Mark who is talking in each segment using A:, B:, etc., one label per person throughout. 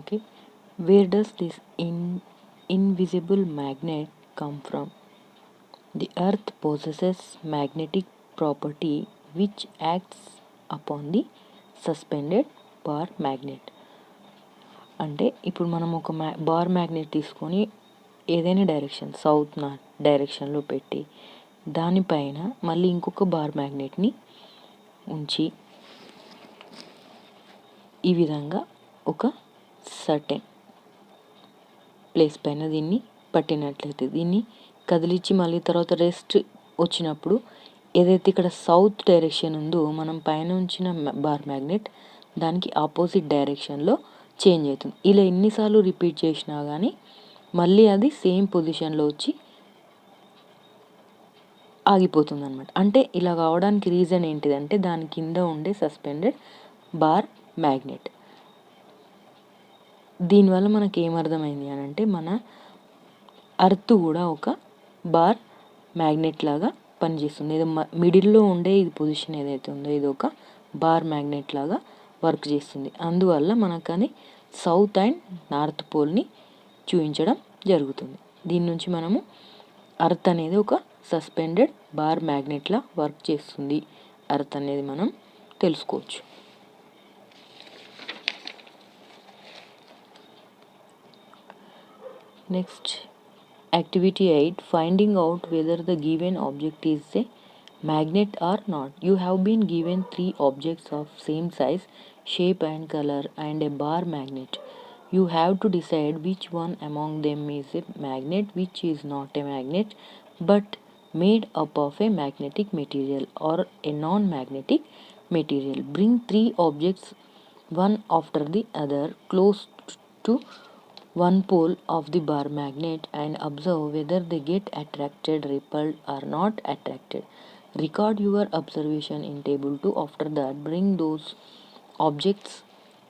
A: Okay, where does this invisible magnet come from? The earth possesses magnetic property which acts upon the suspended bar magnet. అంటే ఇప్పుడు మనం ఒక bar magnet తీసుకొని ఏదైనా direction south north డైరెక్షన్లో పెట్టి దానిపైన మళ్ళీ ఇంకొక బార్ మ్యాగ్నెట్ని ఉంచి ఈ విధంగా ఒక సర్టెన్ ప్లేస్ పైన దీన్ని పట్టినట్లయితే దీన్ని కదిలించి మళ్ళీ తర్వాత రెస్ట్ వచ్చినప్పుడు ఏదైతే ఇక్కడ సౌత్ డైరెక్షన్ ఉందో మనం పైన ఉంచిన బార్ మ్యాగ్నెట్ దానికి ఆపోజిట్ డైరెక్షన్లో చేంజ్ అవుతుంది. ఇలా ఎన్నిసార్లు రిపీట్ చేసినా కానీ మళ్ళీ అది సేమ్ పొజిషన్లో వచ్చి ఆగిపోతుంది అనమాట. అంటే ఇలా కావడానికి రీజన్ ఏంటిదంటే దాని కింద ఉండే సస్పెండెడ్ బార్ మ్యాగ్నెట్. దీనివల్ల మనకి ఏమర్థమైంది అని అంటే మన అర్త్ కూడా ఒక బార్ మ్యాగ్నెట్ లాగా పనిచేస్తుంది. ఏదో మిడిల్లో ఉండే ఇది పొజిషన్ ఏదైతే ఉందో ఇది ఒక బార్ మ్యాగ్నెట్ లాగా వర్క్ చేస్తుంది. అందువల్ల మనకు అది సౌత్ అండ్ నార్త్ పోల్ని చూపించడం జరుగుతుంది. దీని నుంచి మనము అర్త్ అనేది ఒక సస్పెండెడ్ బార్ మ్యాగ్నెట్లా వర్క్ చేస్తుంది అర్త్ అనేది మనం తెలుసుకోవచ్చు. Next activity 8, finding out whether the given object is a magnet or not. You have been given 3 objects of same size, shape and color and a bar magnet. You have to decide which one among them is a magnet, which is not a magnet but made up of a magnetic material or a non-magnetic material. Bring 3 objects one after the other close to one pole of the bar magnet and observe whether they get attracted, repelled or not attracted. Record your observation in table 2. After that, bring those objects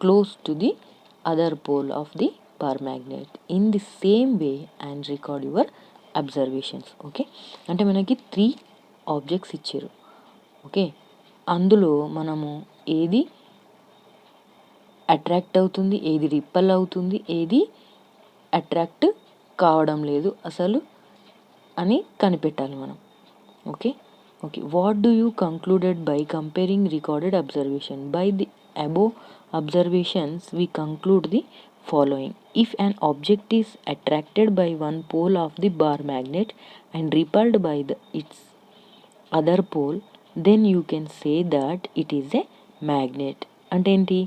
A: close to the other pole of the bar magnet in the same way and record your observations. Okay, అంటే మనకి 3 objects ఇచ్చారు. Okay, అందులో మనము ఏది attract అవుతుంది, ఏది repel అవుతుంది, ఏది అట్రాక్ట్ కావడం లేదు అసలు అని కనిపెట్టాలి మనం. Okay okay what do you concluded by comparing recorded observation? By the above observations we conclude the following. If an object is attracted by one pole of the bar magnet and repelled by its other pole, then you can say that it is a magnet. అంటే ఏంటి,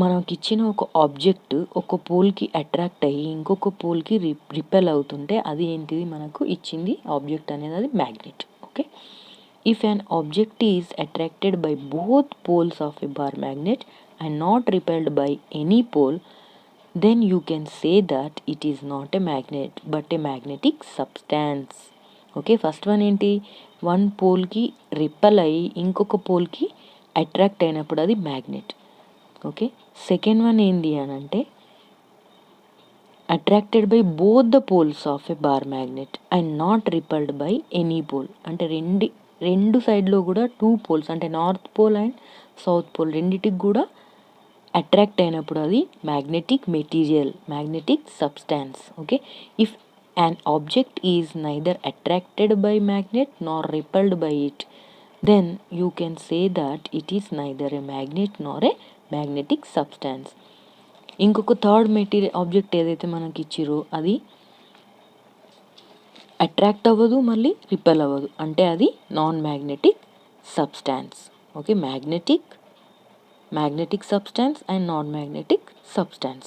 A: మనకి ఇచ్చిన ఒక object ఒక పోల్కి attract అయ్యి ఇంకొక పోల్కి repel అవుతుంటే అది ఏంటిది, మనకు ఇచ్చింది ఆబ్జెక్ట్ అనేది అది magnet. Okay, if an object is attracted by both poles of a bar magnet and not repelled by any pole, then you can say that it is not a magnet but a magnetic substance. Okay, first one ఏంటి, one పోల్కి repel అయ్యి ఇంకొక పోల్కి attract అయినప్పుడు అది magnet. Okay, second one ఏంటి అని అంటే attracted by both the poles of a bar magnet and not repelled by any pole. అంటే రెండు సైడ్లో కూడా 2 పోల్స్ అంటే north pole and south pole రెండిటికి కూడా అట్రాక్ట్ అయినప్పుడు అది magnetic material, magnetic substance. Okay, if an object is neither attracted by magnet nor repelled by it, then you can say that it is neither a magnet nor a magnetic substance. ఇంకొక third material object ఏదైతే మనకి ఇచ్చిరో అది attract అవ్వదు మళ్ళీ repel అవ్వదు అంటే అది non magnetic substance. Okay, magnetic substance and non-magnetic substance.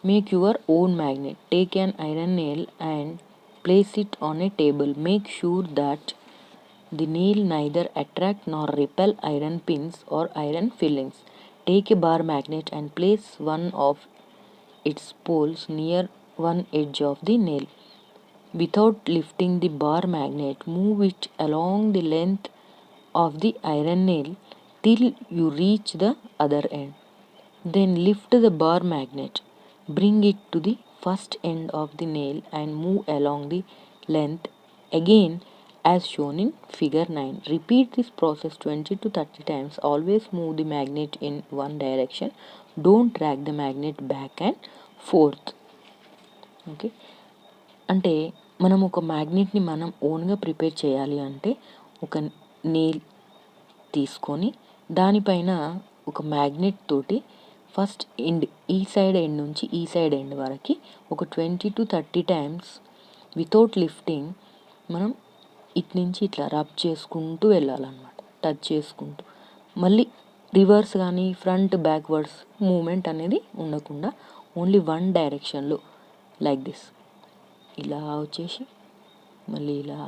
A: Make your own magnet. Take an iron nail and place it on a table. Make sure that the nail neither attract nor repel iron pins or iron fillings. Take a bar magnet and place one of its poles near one edge of the nail. Without lifting the bar magnet, move it along the length of the iron nail till you reach the other end. Then lift the bar magnet, bring it to the first end of the nail and move along the length. Again as shown in figure 9. Repeat this process 20 to 30 times. Always move the magnet in one direction. Don't drag the magnet back and forth. Okay, అంటే మనం ఒక మ్యాగ్నెట్ని మనం ఓన్గా prepare చేయాలి అంటే ఒక nail తీసుకొని దానిపైన ఒక మ్యాగ్నెట్ తోటి ఫస్ట్ ఎండ్, ఈ సైడ్ ఎండ్ నుంచి ఈ సైడ్ ఎండ్ వరకు ఒక 20 to 30 టైమ్స్ వితౌట్ లిఫ్టింగ్ మనం ఇటు నుంచి ఇట్లా రబ్ చేసుకుంటూ వెళ్ళాలన్నమాట, టచ్ చేసుకుంటూ. మళ్ళీ రివర్స్ కానీ ఫ్రంట్ బ్యాక్వర్డ్స్ మూమెంట్ అనేది ఉండకుండా ఓన్లీ వన్ డైరెక్షన్లో లైక్ దిస్ ఇలా వచ్చేసి మళ్ళీ ఇలా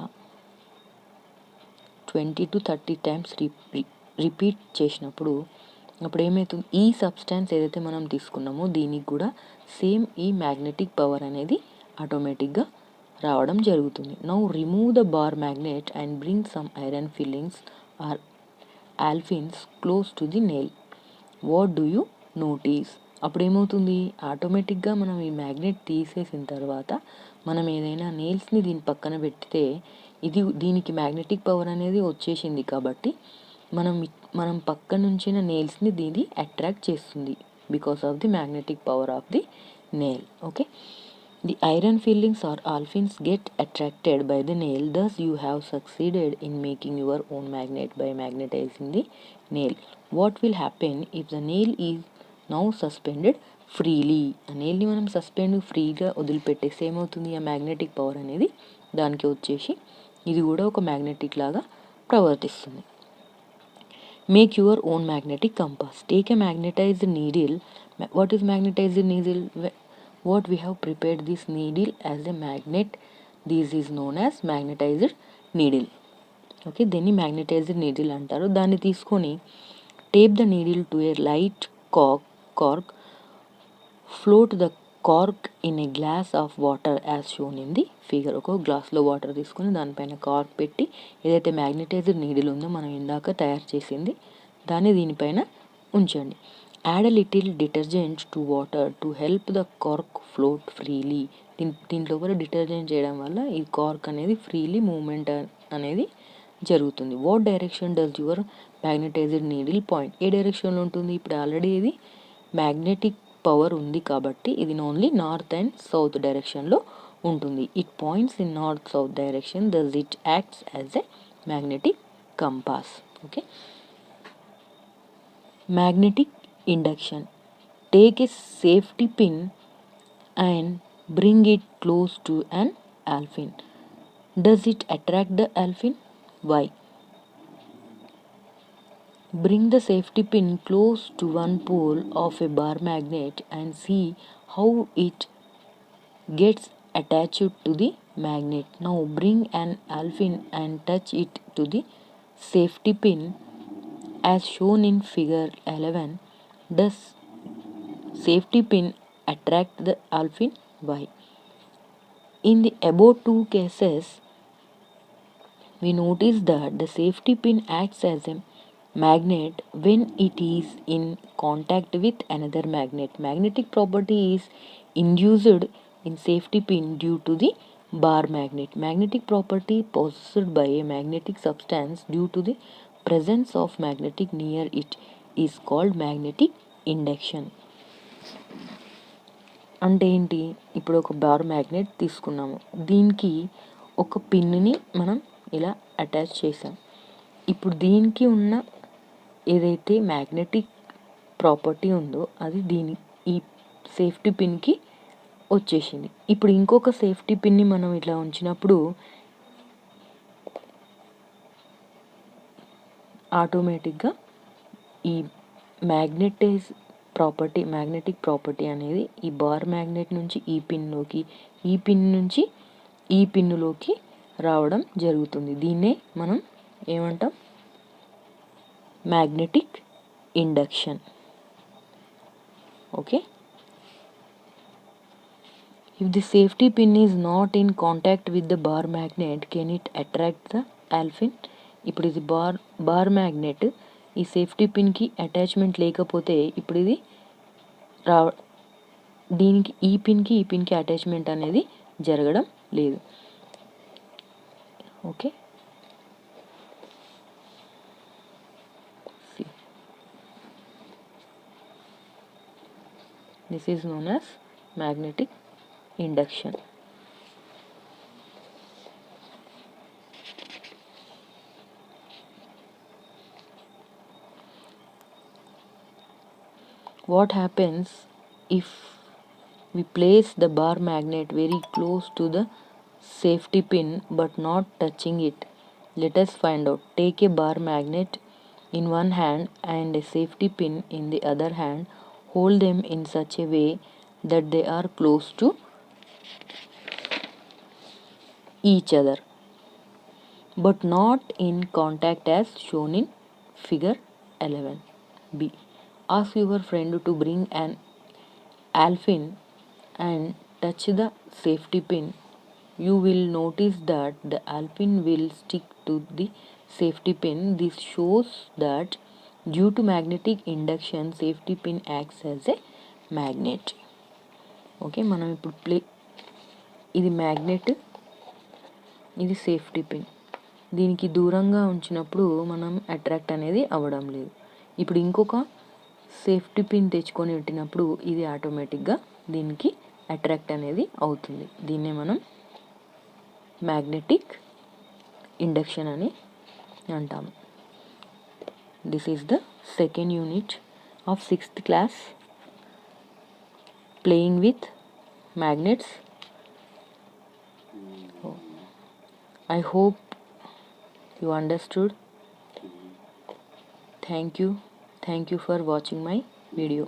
A: 20 to 30 టైమ్స్ రిపీట్ చేసినప్పుడు అప్పుడు ఏమవుతుంది, ఈ సబ్స్టాన్స్ ఏదైతే మనం తీసుకున్నామో దీనికి కూడా సేమ్ ఈ మ్యాగ్నెటిక్ పవర్ అనేది ఆటోమేటిక్గా రావడం జరుగుతుంది. Now remove the bar magnet and bring some iron filings or alpins close to the nail. What do you notice? అప్పుడు ఏమవుతుంది, ఆటోమేటిక్గా మనం ఈ మ్యాగ్నెట్ తీసేసిన తర్వాత మనం ఏదైనా నెయిల్స్ని దీని పక్కన పెడితే దీనికి మ్యాగ్నెటిక్ పవర్ అనేది వచ్చేసింది కాబట్టి మనం పక్క నుంచిన నెయిల్స్ని దీన్ని అట్రాక్ట్ చేస్తుంది because of the magnetic power of the nail. Okay, the iron fillings or alphins get attracted by the nail. Thus you have succeeded in making your own magnet by magnetizing the nail. What will happen if the nail is now suspended freely? ఆ నెయిల్ని మనం suspend ఫ్రీగా వదిలిపెట్టేస్తే ఏమవుతుంది, ఆ magnetic power అనేది దానికి వచ్చేసి ఇది కూడా ఒక మ్యాగ్నెటిక్ లాగా ప్రవర్తిస్తుంది. Make your own magnetic compass. Take a magnetized needle. What is magnetized needle? What we have prepared this needle as a magnet. This is known as magnetized needle. Okay, దీన్ని magnetized needle అంటారు. దాన్ని తీసుకొని tape the needle to a light cork. Float the cork in a glass of water as shown in the figure. ఒక గ్లాస్లో water తీసుకొని దానిపైన cork పెట్టి ఏదైతే మ్యాగ్నెటైజ్డ్ నీడిల్ ఉందో మనం ఇందాక తయారు చేసింది దాన్ని దీనిపైన ఉంచండి. Add a little detergent to water to help the cork float freely. దీంట్లో కూడా డిటర్జెంట్ చేయడం వల్ల ఈ కార్క్ అనేది ఫ్రీలీ మూమెంట్ అనేది జరుగుతుంది. What direction does your magnetized needle point? ఏ డైరెక్షన్లో ఉంటుంది? ఇప్పుడు ఆల్రెడీ ఇది మ్యాగ్నెటిక్ పవర్ ఉంది కాబట్టి ఇది ఓన్లీ నార్త్ అండ్ సౌత్ డైరెక్షన్లో ఉంటుంది. It points in north south direction, thus it acts as a magnetic compass. Okay, magnetic induction. Take a safety pin and bring it close to an alphin. Does it attract the alphin? Why? Bring the safety pin close to one pole of a bar magnet and see how it gets attached to the magnet. Now bring an alphin and touch it to the safety pin as shown in figure 11. Does safety pin attract the alphin? Why? In the above two cases, we notice that the safety pin acts as a magnet when it is in contact with another magnet. Magnetic property is induced in safety pin due to the bar magnet. Magnetic property possessed by a magnetic substance due to the presence of magnetic near it is called magnetic induction. అంటే ఏంటి, ఇప్పుడు ఒక bar magnet తీసుకున్నాము, దీనికి ఒక పిన్ని మనం ఇలా అటాచ్ చేసాం. ఇప్పుడు దీనికి ఉన్న ఏదైతే మ్యాగ్నెటిక్ ప్రాపర్టీ ఉందో అది ఈ సేఫ్టీ పిన్కి వచ్చేసింది. ఇప్పుడు ఇంకొక సేఫ్టీ పిన్ని మనం ఇట్లా ఉంచినప్పుడు ఆటోమేటిక్గా ఈ మ్యాగ్నెటిక్ ప్రాపర్టీ అనేది ఈ బార్ మ్యాగ్నెట్ నుంచి ఈ పిన్లోకి, ఈ పిన్ నుంచి ఈ పిన్నులోకి రావడం జరుగుతుంది. దీన్నే మనం ఏమంటాం, magnetic induction. Okay, if the safety pin is not in contact with the bar magnet can it attract the alpin? ఇప్పుడు ఇది బార్ మ్యాగ్నెట్ ఈ సేఫ్టీ పిన్కి అటాచ్మెంట్ లేకపోతే ఇప్పుడు ఇది దీనికి ఈ పిన్కి అటాచ్మెంట్ అనేది జరగడం లేదు. Okay, This is known as magnetic induction. What happens if we place the bar magnet very close to the safety pin but not touching it? Let us find out. Take a bar magnet in one hand and a safety pin in the other hand. Hold them in such a way that they are close to each other but not in contact as shown in figure 11b. Ask your friend to bring an alpin and touch the safety pin. You will notice that the alpin will stick to the safety pin. This shows that due to magnetic induction, safety pin acts as a magnet. Okay, మనం ఇప్పుడు ఇది magnet, ఇది safety pin. దీనికి దూరంగా ఉంచినప్పుడు మనం attract అనేది అవ్వడం లేదు. ఇప్పుడు ఇంకొక సేఫ్టీ పిన్ తెచ్చుకొని పెట్టినప్పుడు ఇది ఆటోమేటిక్గా దీనికి అట్రాక్ట్ అనేది అవుతుంది. దీన్నే మనం మ్యాగ్నెటిక్ ఇండక్షన్ అని అంటాము. This is the second unit of 6th class, playing with magnets. I hope you understood. Thank you for watching my video.